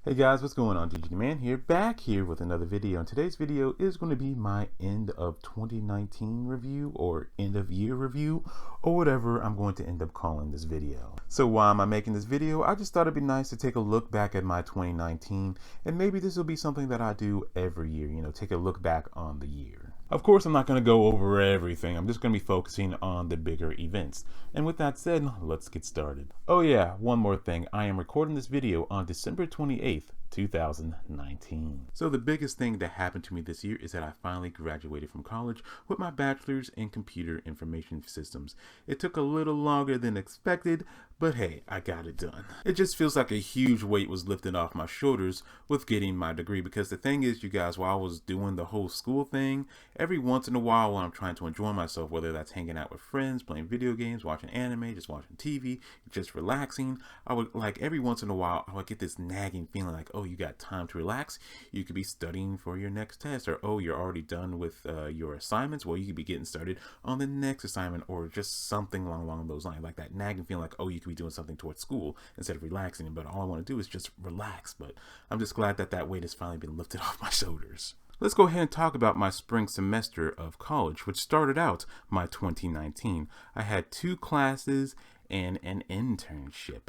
Hey guys, what's going on? DG Man here, back here with another video. And today's video is going to be my end of 2019 review or end of year review or whatever I'm going to end up calling this video. So why am I making this video? I just thought it'd be nice to take a look back at my 2019, and maybe this will be something that I do every year, take a look back on the year. Of course, I'm not going to go over everything. I'm just going to be focusing on the bigger events. And with that said, let's get started. Oh yeah, one more thing. I am recording this video on December 28th, 2019. So the biggest thing that happened to me this year is that I finally graduated from college with my bachelor's in computer information systems. It took a little longer than expected, but hey, I got it done. It just feels like a huge weight was lifted off my shoulders with getting my degree, because the thing is, you guys, while I was doing the whole school thing, every once in a while when I'm trying to enjoy myself, whether that's hanging out with friends, playing video games, watching anime, just watching TV, just relaxing, I would every once in a while I would get this nagging feeling like, oh, you got time to relax, you could be studying for your next test, or oh, you're already done with your assignments, well, you could be getting started on the next assignment, or just something along those lines, like that nagging feeling like, oh, you could be doing something towards school instead of relaxing, but all I want to do is just relax. But I'm just glad that that weight has finally been lifted off my shoulders. Let's go ahead and talk about my spring semester of college, which started out my 2019. I had 2 classes and an internship.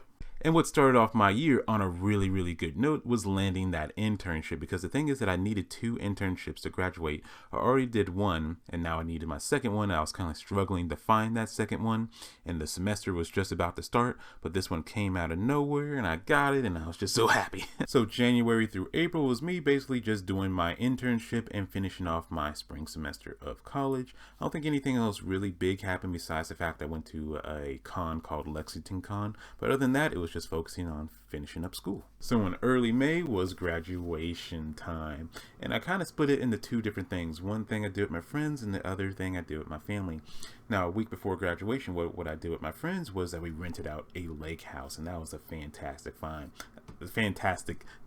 And what started off my year on a really good note was landing that internship, because the thing is that I needed 2 internships to graduate. I already did one, and now I needed my second one. I was kind of struggling to find that second one, and the semester was just about to start, but this one came out of nowhere and I got it, and I was just so happy. So January through April was me basically just doing my internship and finishing off my spring semester of college. I don't think anything else really big happened besides the fact that I went to a con called Lexington Con, but other than that, it was just focusing on finishing up school. So in early May was graduation time, and I kind of split it into 2 different things. One thing I did with my friends, and the other thing I did with my family. Now, a week before graduation, what I did with my friends was that we rented out a lake house, and that was a fantastic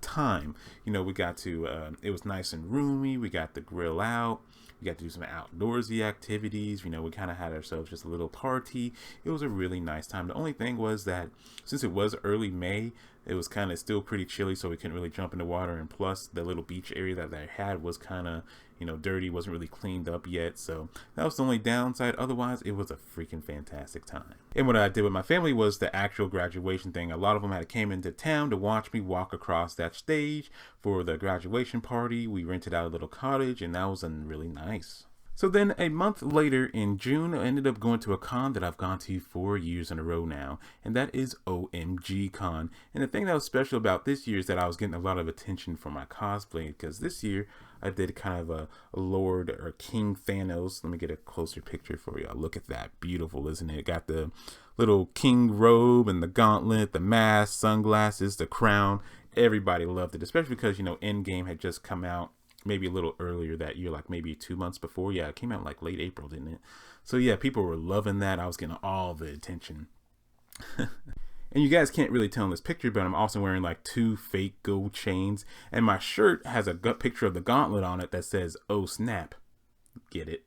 time. We got to, it was nice and roomy, we got to grill out, we got to do some outdoorsy activities, we kind of had ourselves just a little party. It was a really nice time. The only thing was that since it was early May, it was kind of still pretty chilly, so we couldn't really jump in the water, and plus the little beach area that I had was kind of dirty, wasn't really cleaned up yet, so that was the only downside. Otherwise, it was a freaking fantastic time. And what I did with my family was the actual graduation thing. A lot of them had came into town to watch me walk across that stage for the graduation party. We rented out a little cottage, and that was really nice. So then a month later in June, I ended up going to a con that I've gone to 4 years in a row now, and that is OMG Con. And the thing that was special about this year is that I was getting a lot of attention for my cosplay, because this year I did kind of a Lord or King Thanos. Let me get a closer picture for y'all. Look at that. Beautiful, isn't it? Got the little king robe and the gauntlet, the mask, sunglasses, the crown. Everybody loved it, especially because, Endgame had just come out maybe a little earlier that year, like maybe 2 months before. Yeah, it came out like late April, didn't it? So yeah, people were loving that. I was getting all the attention. And you guys can't really tell in this picture, but I'm also wearing like 2 fake gold chains, and my shirt has a picture of the gauntlet on it that says, "Oh snap." Get it?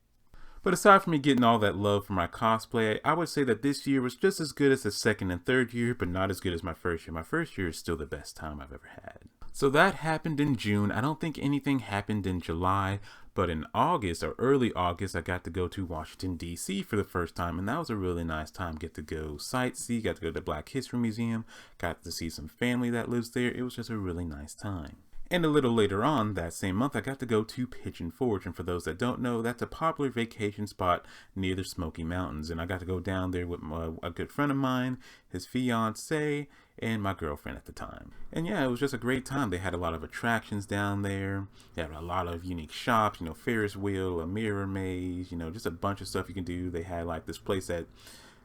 But aside from me getting all that love for my cosplay, I would say that this year was just as good as the second and third year, but not as good as my first year. My first year is still the best time I've ever had. So that happened in June. I don't think anything happened in July, but in August or early August, I got to go to Washington, D.C. for the first time, and that was a really nice time. Get to go sightsee, got to go to the Black History Museum, got to see some family that lives there. It was just a really nice time. And a little later on that same month, I got to go to Pigeon Forge. And for those that don't know, that's a popular vacation spot near the Smoky Mountains. And I got to go down there with a good friend of mine, his fiance, and my girlfriend at the time. And yeah, it was just a great time. They had a lot of attractions down there. They had a lot of unique shops, Ferris wheel, a mirror maze, just a bunch of stuff you can do. They had like this place that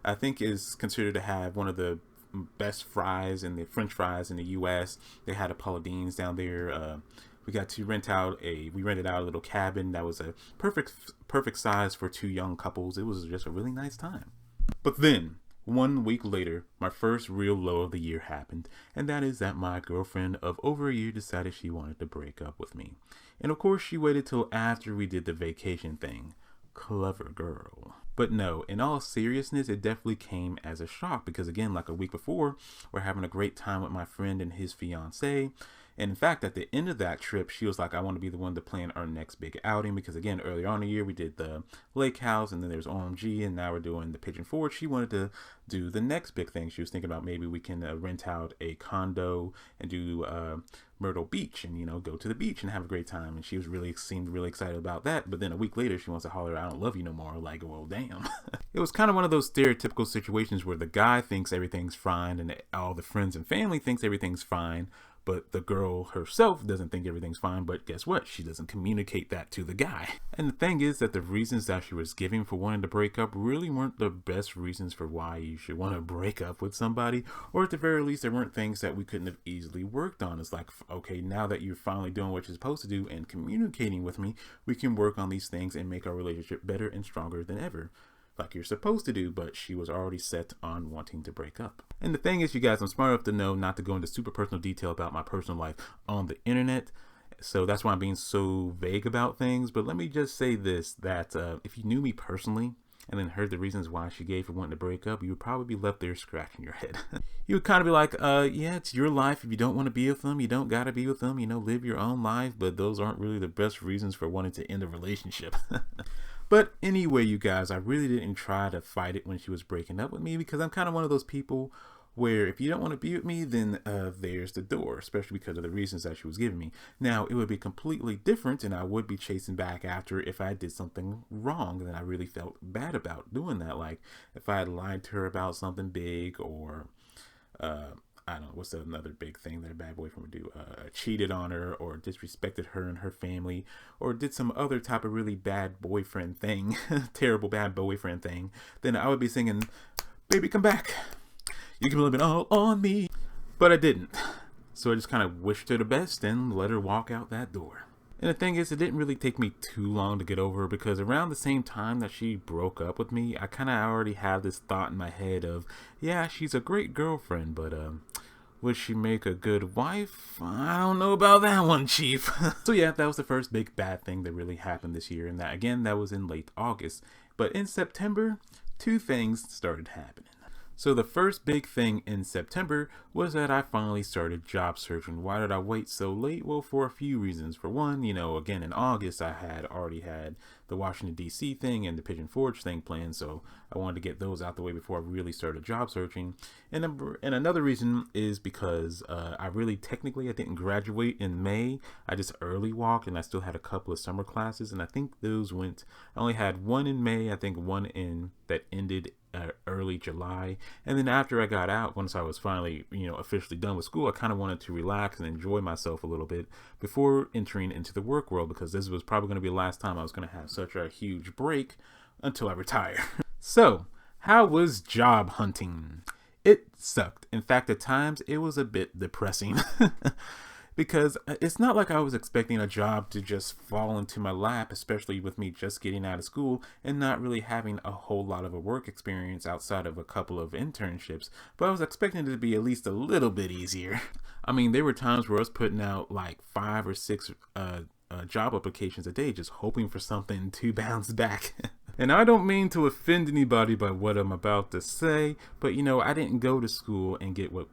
I think is considered to have one of the best fries and the French fries in the U.S. They had a Paula Deen's down there. We got to rented out a little cabin that was a perfect size for 2 young couples. It was just a really nice time. But then 1 week later, my first real low of the year happened, and that is that my girlfriend of over a year decided she wanted to break up with me. And of course, she waited till after we did the vacation thing. Clever girl. But no, in all seriousness, it definitely came as a shock, because again, like a week before, we're having a great time with my friend and his fiance, And in fact, at the end of that trip, she was like, I want to be the one to plan our next big outing, because again, earlier on in the year, we did the lake house, and then there's OMG, and now we're doing the Pigeon Forge. She wanted to do the next big thing. She was thinking about maybe we can rent out a condo and do Myrtle Beach, and, you know, go to the beach and have a great time. And she was seemed really excited about that. But then a week later, she wants to holler, I don't love you no more. Like, well, damn. It was kind of one of those stereotypical situations where the guy thinks everything's fine and all the friends and family thinks everything's fine, but the girl herself doesn't think everything's fine. But guess what? She doesn't communicate that to the guy. And the thing is that the reasons that she was giving for wanting to break up really weren't the best reasons for why you should want to break up with somebody. Or at the very least, there weren't things that we couldn't have easily worked on. It's like, okay, now that you're finally doing what you're supposed to do and communicating with me, we can work on these things and make our relationship better and stronger than ever, like you're supposed to do. But she was already set on wanting to break up. And the thing is, you guys, I'm smart enough to know not to go into super personal detail about my personal life on the internet. So that's why I'm being so vague about things. But let me just say this, that if you knew me personally and then heard the reasons why she gave for wanting to break up, you would probably be left there scratching your head. You would kind of be like, yeah, it's your life. If you don't want to be with them, you don't got to be with them. You know, live your own life. But those aren't really the best reasons for wanting to end a relationship. But anyway, you guys, I really didn't try to fight it when she was breaking up with me, because I'm kind of one of those people where if you don't want to be with me, then there's the door, especially because of the reasons that she was giving me. Now, it would be completely different, and I would be chasing back after if I did something wrong that I really felt bad about doing that. Like if I had lied to her about something big, or I don't know, what's another big thing that a bad boyfriend would do? Cheated on her, or disrespected her and her family, or did some other type of really bad boyfriend thing, terrible bad boyfriend thing, then I would be singing, baby, come back. You can blame it all on me. But I didn't. So I just kind of wished her the best and let her walk out that door. And the thing is, it didn't really take me too long to get over her, because around the same time that she broke up with me, I kind of already had this thought in my head of, yeah, she's a great girlfriend, but would she make a good wife? I don't know about that one, Chief. So yeah, that was the first big bad thing that really happened this year. And that, again, that was in late August. But in September, two things started happening. So the first big thing in September was that I finally started job searching. Why did I wait so late? Well, for a few reasons. For one, you know, again, in August, I had already had the Washington, D.C. thing and the Pigeon Forge thing planned, so I wanted to get those out the way before I really started job searching. And another reason is because I didn't graduate in May. I just early walked, and I still had a couple of summer classes, and I think those went, I only had one in May, I think one that ended early July. And then after I got out, once I was finally, you know, officially done with school, I kind of wanted to relax and enjoy myself a little bit before entering into the work world, because this was probably going to be the last time I was going to have such a huge break until I retire. So, how was job hunting? It sucked. In fact, at times it was a bit depressing. Because it's not like I was expecting a job to just fall into my lap, especially with me just getting out of school and not really having a whole lot of a work experience outside of a couple of internships. But I was expecting it to be at least a little bit easier. I mean, there were times where I was putting out like 5 or 6 job applications a day, just hoping for something to bounce back. And I don't mean to offend anybody by what I'm about to say, but you know, I didn't go to school and get what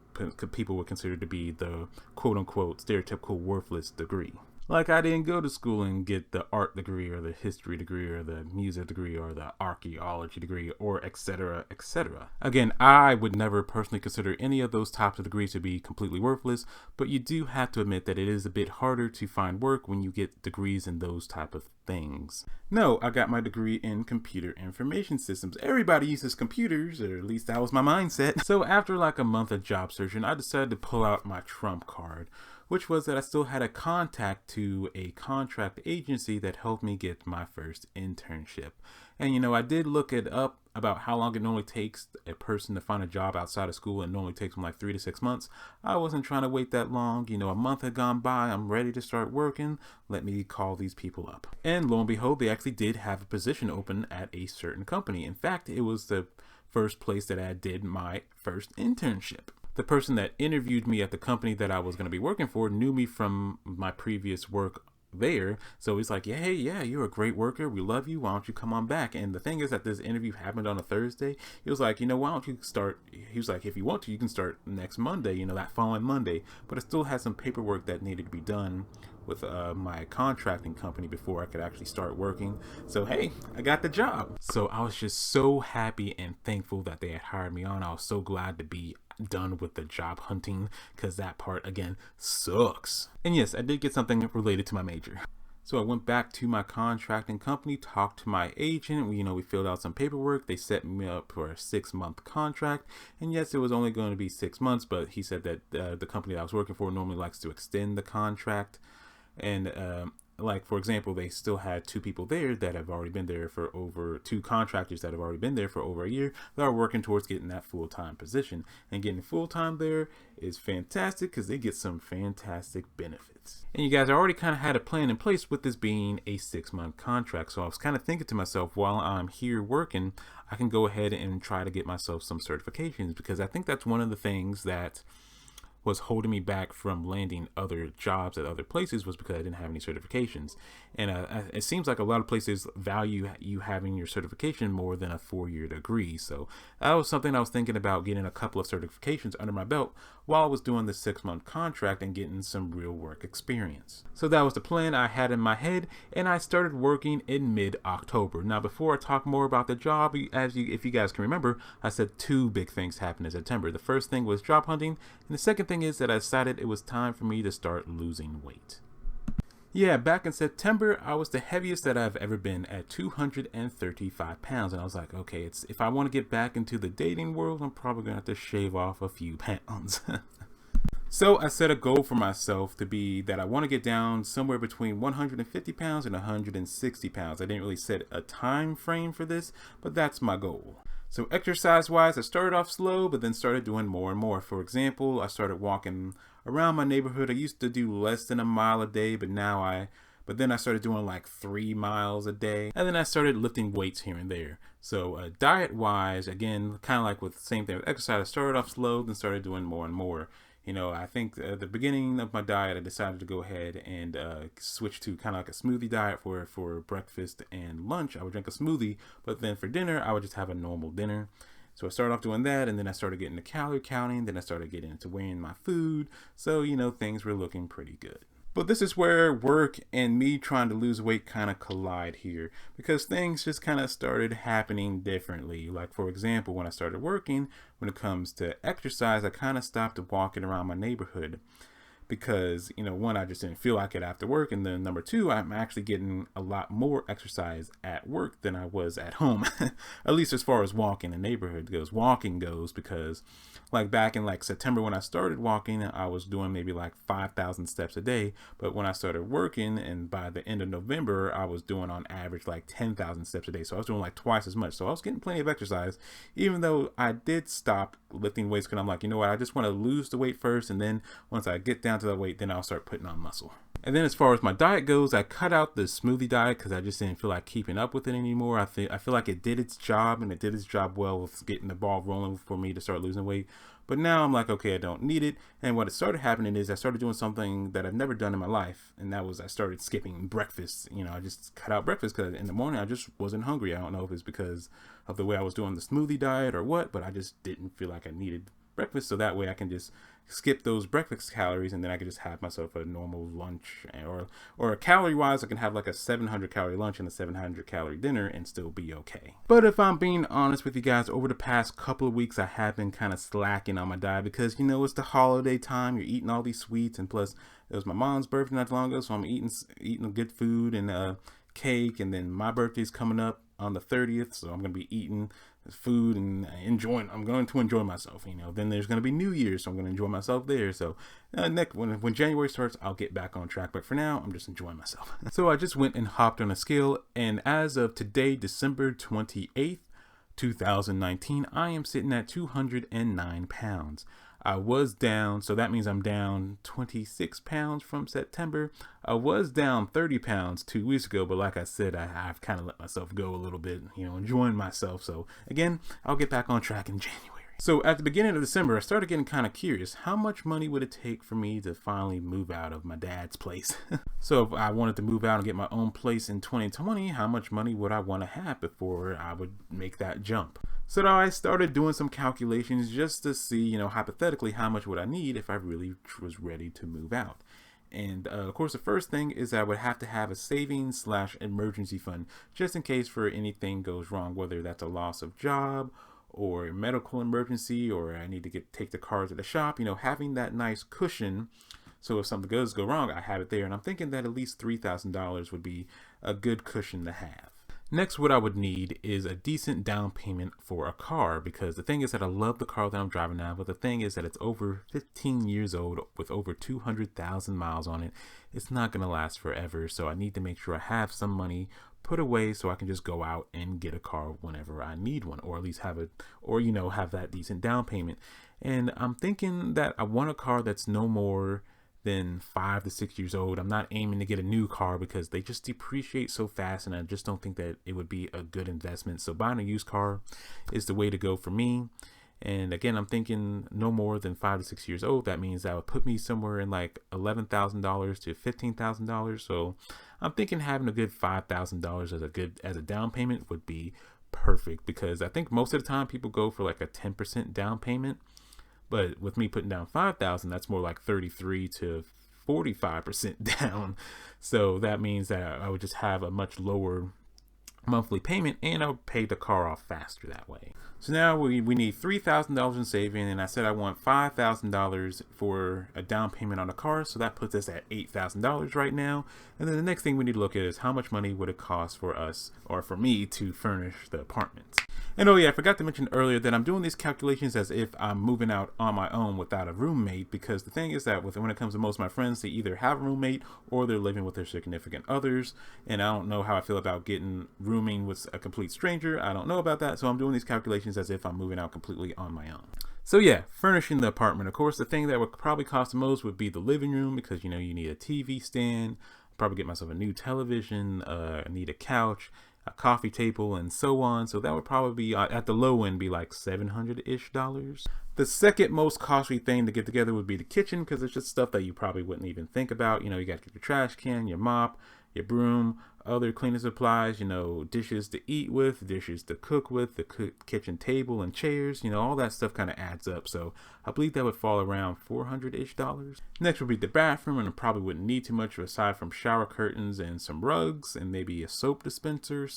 people would consider to be the quote-unquote stereotypical worthless degree. Like, I didn't go to school and get the art degree or the history degree or the music degree or the archaeology degree or etc, etc. Again, I would never personally consider any of those types of degrees to be completely worthless, but you do have to admit that it is a bit harder to find work when you get degrees in those type of things. No, I got my degree in computer information systems. Everybody uses computers, or at least that was my mindset. So after like a month of job searching, I decided to pull out my trump card, which was that I still had a contact to a contract agency that helped me get my first internship. And you know, I did look it up about how long it normally takes a person to find a job outside of school. It normally takes them like 3 to 6 months. I wasn't trying to wait that long. You know, a month had gone by. I'm ready to start working. Let me call these people up. And lo and behold, they actually did have a position open at a certain company. In fact, it was the first place that I did my first internship. The person that interviewed me at the company that I was going to be working for knew me from my previous work there. So he's like, yeah, hey, yeah, you're a great worker. We love you. Why don't you come on back? And the thing is that this interview happened on a Thursday. He was like, why don't you start? He was like, if you want to, you can start next Monday, that following Monday. But I still had some paperwork that needed to be done with my contracting company before I could actually start working. So hey, I got the job. So I was just so happy and thankful that they had hired me on. I was so glad to be done with the job hunting, because that part again sucks. And yes, I did get something related to my major. So I went back to my contracting company, talked to my agent. We filled out some paperwork. They set me up for a 6-month contract. And yes, it was only going to be 6 months, but he said that the company that I was working for normally likes to extend the contract. And like, for example, they still had 2 people there that have already been there for over 2 contractors that have already been there for over a year that are working towards getting that full-time position. And getting full-time there is fantastic because they get some fantastic benefits. And you guys already kind of had a plan in place with this being a 6-month contract. So I was kind of thinking to myself, while I'm here working, I can go ahead and try to get myself some certifications, because I think that's one of the things that was holding me back from landing other jobs at other places, was because I didn't have any certifications. And it seems like a lot of places value you having your certification more than a 4-year degree. So that was something I was thinking about, getting a couple of certifications under my belt while I was doing the 6-month contract and getting some real work experience. So that was the plan I had in my head, and I started working in mid-October. Now, before I talk more about the job, if you guys can remember, I said 2 big things happened in September. The first thing was job hunting, and the second thing is that I decided it was time for me to start losing weight. Yeah, back in September, I was the heaviest that I've ever been, at 235 pounds. And I was like, okay, if I want to get back into the dating world, I'm probably going to have to shave off a few pounds. So I set a goal for myself to be that I want to get down somewhere between 150 pounds and 160 pounds. I didn't really set a time frame for this, but that's my goal. So exercise-wise, I started off slow, but then started doing more and more. For example, I started walking around my neighborhood. I used to do less than a mile a day, but then I started doing like 3 miles a day. And then I started lifting weights here and there. So diet-wise, again, kind of like with the same thing with exercise, I started off slow, then started doing more and more. I think at the beginning of my diet, I decided to go ahead and switch to kind of like a smoothie diet for breakfast and lunch. I would drink a smoothie, but then for dinner, I would just have a normal dinner. So I started off doing that, and then I started getting into calorie counting. Then I started getting into weighing my food. So, things were looking pretty good. But this is where work and me trying to lose weight kind of collide here, because things just kind of started happening differently. Like, for example, when I started working, when it comes to exercise, I kind of stopped walking around my neighborhood because, one, I just didn't feel like it after work. And then number 2, I'm actually getting a lot more exercise at work than I was at home, at least as far as walking the neighborhood goes, because like back in like September when I started walking, I was doing maybe like 5,000 steps a day. But when I started working, and by the end of November, I was doing on average like 10,000 steps a day. So I was doing like twice as much. So I was getting plenty of exercise, even though I did stop lifting weights, because I'm like, what, I just want to lose the weight first, and then once I get down to that weight, then I'll start putting on muscle. And then as far as my diet goes, I cut out the smoothie diet because I just didn't feel like keeping up with it anymore. I feel like it did its job, and it did its job well with getting the ball rolling for me to start losing weight. But now I'm like, okay, I don't need it. And what it started happening is I started doing something that I've never done in my life, and that was I started skipping breakfast. I just cut out breakfast because in the morning I just wasn't hungry. I don't know if it's because of the way I was doing the smoothie diet or what, but I just didn't feel like I needed breakfast, so that way I can just skip those breakfast calories, and then I can just have myself a normal lunch, or calorie wise I can have like a 700 calorie lunch and a 700 calorie dinner and still be okay. But if I'm being honest with you guys, over the past couple of weeks I have been kind of slacking on my diet because it's the holiday time, you're eating all these sweets, and plus it was my mom's birthday not long ago, so I'm eating good food and cake, and then my birthday's coming up on the 30th, so I'm gonna be eating food and I'm going to enjoy myself. Then there's going to be New Year's, so I'm going to enjoy myself there. So when January starts, I'll get back on track, but for now I'm just enjoying myself. So I just went and hopped on a scale, and as of today, December 28th 2019, I am sitting at 209 pounds. I was down, so that means I'm down 26 pounds from September. I was down 30 pounds 2 weeks ago, but like I said, I've kind of let myself go a little bit, enjoying myself. So again, I'll get back on track in January. So at the beginning of December, I started getting kind of curious. How much money would it take for me to finally move out of my dad's place? So if I wanted to move out and get my own place in 2020, how much money would I want to have before I would make that jump? So I started doing some calculations just to see, you know, hypothetically, how much would I need if I really was ready to move out. And of course, the first thing is that I would have to have a savings / emergency fund just in case for anything goes wrong, whether that's a loss of job or a medical emergency, or I need to take the car to the shop. You know, having that nice cushion, so if something does go wrong, I have it there. And I'm thinking that at least $3,000 would be a good cushion to have. Next, what I would need is a decent down payment for a car, because the thing is that I love the car that I'm driving now, but the thing is that it's over 15 years old with over 200,000 miles on it. It's not going to last forever, so I need to make sure I have some money put away so I can just go out and get a car whenever I need one, or at least have that decent down payment. And I'm thinking that I want a car that's no more than 5 to 6 years old. I'm not aiming to get a new car because they just depreciate so fast, and I just don't think that it would be a good investment. So buying a used car is the way to go for me. And again, I'm thinking no more than 5 to 6 years old. That means that would put me somewhere in like $11,000 to $15,000. So I'm thinking having a good $5,000 as a down payment would be perfect, because I think most of the time people go for like a 10% down payment. But with me putting down $5,000, that's more like 33 to 45% down. So that means that I would just have a much lower monthly payment, and I would pay the car off faster that way. So now we need $3,000 in saving, and I said I want $5,000 for a down payment on a car, so that puts us at $8,000 right now. And then the next thing we need to look at is how much money would it cost for us, or for me, to furnish the apartment. And oh yeah, I forgot to mention earlier that I'm doing these calculations as if I'm moving out on my own without a roommate, because the thing is that when it comes to most of my friends, they either have a roommate or they're living with their significant others, and I don't know how I feel about rooming with a complete stranger. I don't know about that, so I'm doing these calculations as if I'm moving out completely on my own. So yeah, furnishing the apartment. Of course, the thing that would probably cost the most would be the living room, because you need a TV stand, probably get myself a new television, I need a couch, a coffee table, and so on. So that would probably be at the low end be like $700-ish. The second most costly thing to get together would be the kitchen, because it's just stuff that you probably wouldn't even think about. You got your trash can, your mop, your broom, other cleaning supplies, dishes to eat with, dishes to cook with, the kitchen table and chairs, all that stuff kind of adds up. So I believe that would fall around $400-ish. Next would be the bathroom, and I probably wouldn't need too much aside from shower curtains and some rugs and maybe a soap dispenser.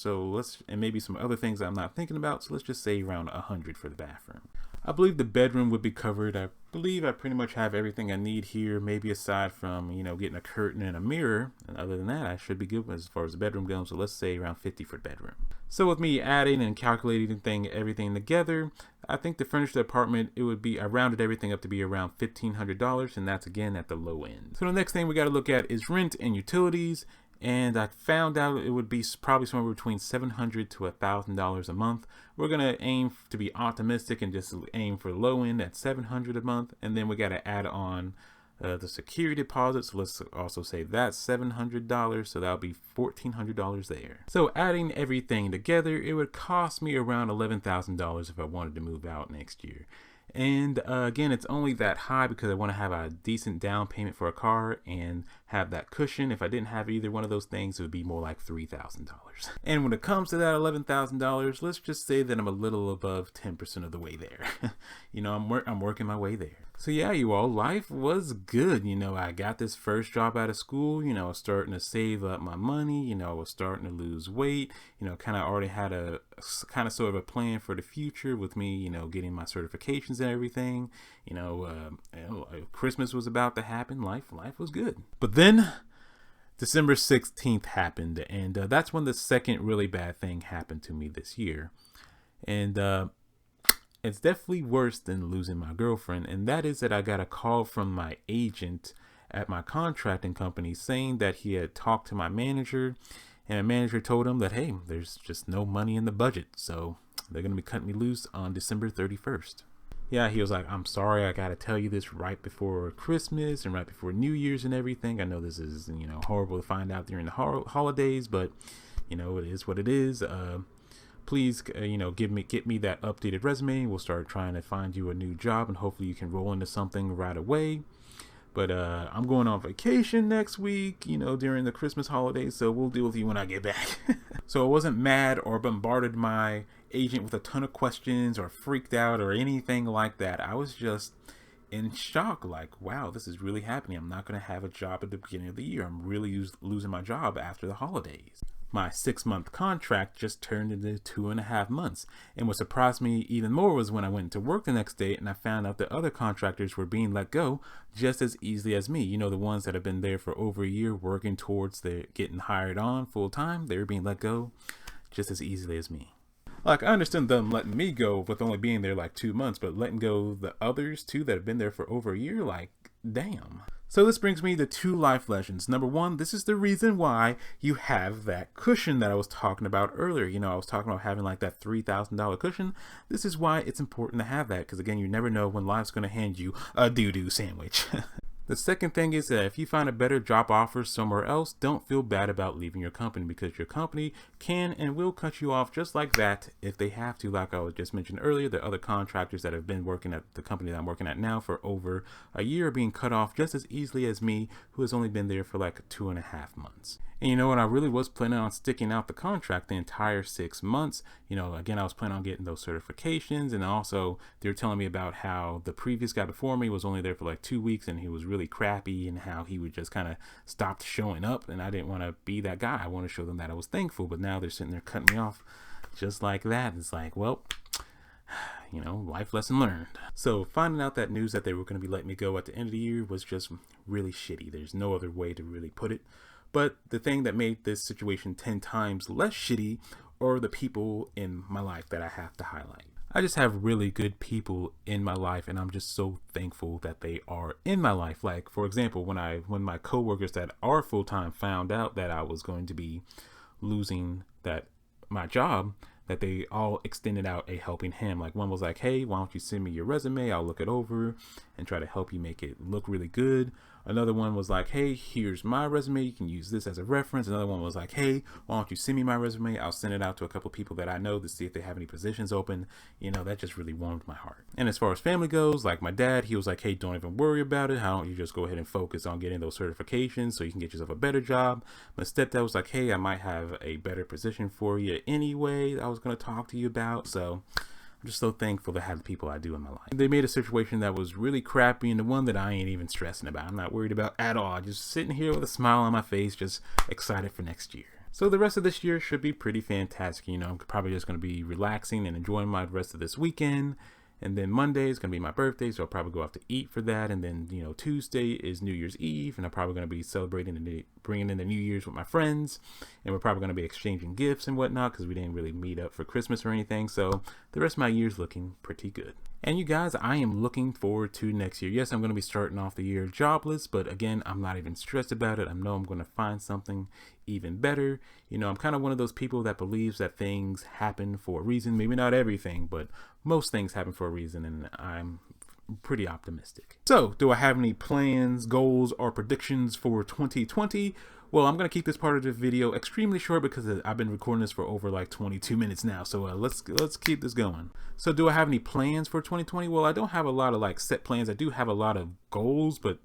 And maybe some other things I'm not thinking about. So let's just say around $100 for the bathroom. I believe the bedroom would be covered. I believe I pretty much have everything I need here, maybe aside from, getting a curtain and a mirror. And other than that, I should be good as far as the bedroom goes. So let's say around $50 for the bedroom. So with me adding and calculating everything together, I think to furnish the apartment, I rounded everything up to be around $1,500, and that's again at the low end. So the next thing we got to look at is rent and utilities. And I found out it would be probably somewhere between $700 to $1,000 a month. We're going to aim to be optimistic and just aim for low end at $700 a month. And then we got to add on the security deposit. So let's also say that's $700. So that'll be $1,400 there. So adding everything together, it would cost me around $11,000 if I wanted to move out next year. And again, it's only that high because I want to have a decent down payment for a car and have that cushion. If I didn't have either one of those things, it would be more like $3,000. And when it comes to that $11,000, let's just say that I'm a little above 10% of the way there. I'm working my way there. So yeah, you all, life was good. I got this first job out of school. I was starting to save up my money. I was starting to lose weight. Kind of already had a kind of sort of a plan for the future with me, getting my certifications and everything. Christmas was about to happen. Life was good. But then December 16th happened, and that's when the second really bad thing happened to me this year. And it's definitely worse than losing my girlfriend, and that is that I got a call from my agent at my contracting company saying that he had talked to my manager, and the manager told him that, hey, there's just no money in the budget, so they're going to be cutting me loose on December 31st. Yeah, he was like, I'm sorry, I got to tell you this right before Christmas and right before New Year's and everything. I know this is, horrible to find out during the holidays, but, it is what it is. please, get me that updated resume. We'll start trying to find you a new job, and hopefully you can roll into something right away. But I'm going on vacation next week, during the Christmas holidays, so we'll deal with you when I get back. So I wasn't mad or bombarded my agent with a ton of questions or freaked out or anything like that. I was just in shock, like, wow, this is really happening. I'm not going to have a job at the beginning of the year. I'm really losing my job after the holidays. My 6-month contract just turned into 2.5 months. And what surprised me even more was when I went to work the next day and I found out that other contractors were being let go just as easily as me. The ones that have been there for over a year working towards their getting hired on full time, they were being let go just as easily as me. Like, I understand them letting me go with only being there like 2 months, but letting go the others too that have been there for over a year, like, damn. So this brings me to 2 life lessons. Number 1, this is the reason why you have that cushion that I was talking about earlier. I was talking about having like that $3,000 cushion. This is why it's important to have that, because again, you never know when life's going to hand you a doo-doo sandwich. The second thing is that if you find a better job offer somewhere else, don't feel bad about leaving your company, because your company can and will cut you off just like that if they have to. Like I was just mentioned earlier, the other contractors that have been working at the company that I'm working at now for over a year are being cut off just as easily as me, who has only been there for like 2.5 months. And I really was planning on sticking out the contract the entire 6 months. Again, I was planning on getting those certifications, and also they're telling me about how the previous guy before me was only there for like 2 weeks and he was really crappy, and how he would just kind of stop showing up, and I didn't want to be that guy. I want to show them that I was thankful, but now they're sitting there cutting me off just like that. It's like, well, life lesson learned. So finding out that news that they were going to be letting me go at the end of the year was just really shitty. There's no other way to really put it. But the thing that made this situation 10 times less shitty are the people in my life that I have to highlight. I just have really good people in my life, and I'm just so thankful that they are in my life. Like, for example, when my coworkers that are full-time found out that I was going to be losing my job, that they all extended out a helping hand. Like, one was like, hey, why don't you send me your resume? I'll look it over and try to help you make it look really good. Another one was like, hey, here's my resume. You can use this as a reference. Another one was like, hey, why don't you send me my resume? I'll send it out to a couple people that I know to see if they have any positions open. That just really warmed my heart. And as far as family goes, like my dad, he was like, hey, don't even worry about it. How don't you just go ahead and focus on getting those certifications so you can get yourself a better job? My stepdad was like, hey, I might have a better position for you anyway I was going to talk to you about. So I'm just so thankful to have the people I do in my life. They made a situation that was really crappy into one that I ain't even stressing about. I'm not worried about at all. Just sitting here with a smile on my face, just excited for next year. So the rest of this year should be pretty fantastic. I'm probably just going to be relaxing and enjoying my rest of this weekend. And then Monday is going to be my birthday, so I'll probably go out to eat for that. And then, Tuesday is New Year's Eve, and I'm probably going to be celebrating bringing in the New Year's with my friends. And we're probably going to be exchanging gifts and whatnot, because we didn't really meet up for Christmas or anything. So the rest of my year's looking pretty good. And you guys, I am looking forward to next year. Yes, I'm going to be starting off the year jobless, but again, I'm not even stressed about it. I know I'm going to find something even better. I'm kind of one of those people that believes that things happen for a reason. Maybe not everything, but most things happen for a reason, and I'm pretty optimistic. So, do I have any plans, goals, or predictions for 2020? Well, I'm going to keep this part of the video extremely short because I've been recording this for over like 22 minutes now. So let's keep this going. So do I have any plans for 2020? Well, I don't have a lot of like set plans. I do have a lot of goals, but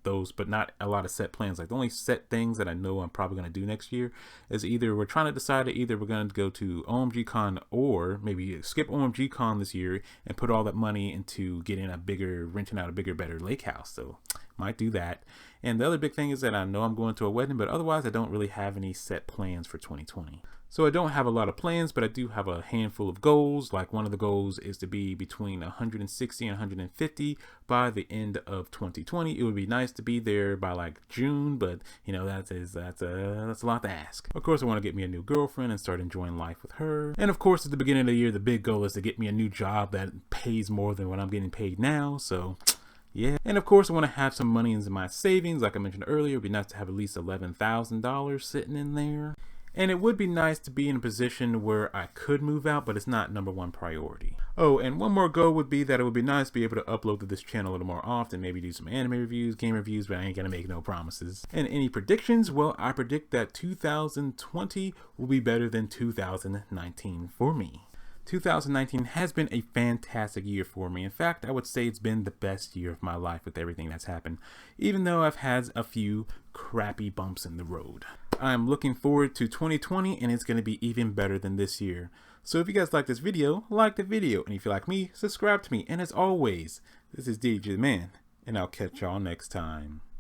not a lot of set plans. Like the only set things that I know I'm probably going to do next year is either we're trying to decide that either we're going to go to OMG Con or maybe skip OMG Con this year and put all that money into renting out a bigger, better lake house. So might do that. And the other big thing is that I know I'm going to a wedding, but otherwise I don't really have any set plans for 2020. So I don't have a lot of plans, but I do have a handful of goals. Like one of the goals is to be between 160 and 150 by the end of 2020. It would be nice to be there by like June, but that's a lot to ask. Of course, I want to get me a new girlfriend and start enjoying life with her. And of course, at the beginning of the year, the big goal is to get me a new job that pays more than what I'm getting paid now. So yeah, and of course I want to have some money in my savings. Like I mentioned earlier, it'd be nice to have at least $11,000 sitting in there. And it would be nice to be in a position where I could move out, but it's not #1 priority. Oh, and one more goal would be that it would be nice to be able to upload to this channel a little more often, maybe do some anime reviews, game reviews, but I ain't gonna make no promises. And any predictions? Well, I predict that 2020 will be better than 2019 for me. 2019 has been a fantastic year for me. In fact, I would say it's been the best year of my life with everything that's happened, even though I've had a few crappy bumps in the road. I'm looking forward to 2020, and it's going to be even better than this year. So if you guys like this video, like the video, and if you like me, subscribe to me. And as always, this is DJ the Man, and I'll catch y'all next time.